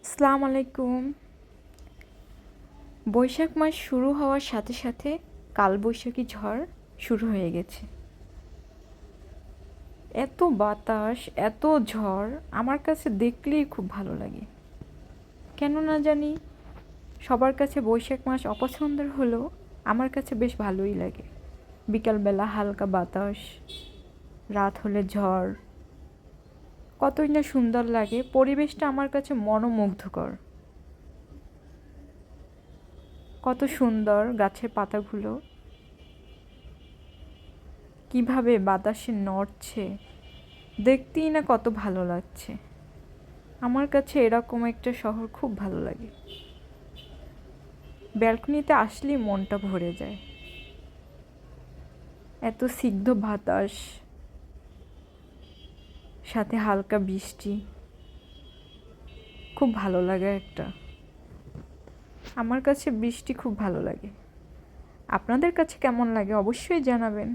আসসালামু আলাইকুম। বৈশাখ মাস শুরু হওয়ার সাথে সাথে কালবৈশাখী ঝড় শুরু হয়ে গেছে। এত বাতাস, এত ঝড় আমার কাছে দেখলেই খুব ভালো লাগে। কেন না জানি, সবার কাছে বৈশাখ মাস অপছন্দের হলেও আমার কাছে বেশ ভালোই লাগে। বিকালবেলা হালকা বাতাস, রাত হলে ঝড়, কতই না সুন্দর লাগে। পরিবেশটা আমার কাছে মনোমুগ্ধকর। কত সুন্দর গাছের পাতাগুলো কিভাবে বাতাসে নড়ছে, দেখতেই না কত ভালো লাগছে। আমার কাছে এরকম একটা শহর খুব ভালো লাগে। ব্যালকনিতে আসলেই মনটা ভরে যায়। এত স্নিগ্ধ বাতাস, সাথে হালকা বৃষ্টি, খুব ভালো লাগে একটা। আমার কাছে বৃষ্টি খুব ভালো লাগে। আপনাদের কাছে কেমন লাগে অবশ্যই জানাবেন।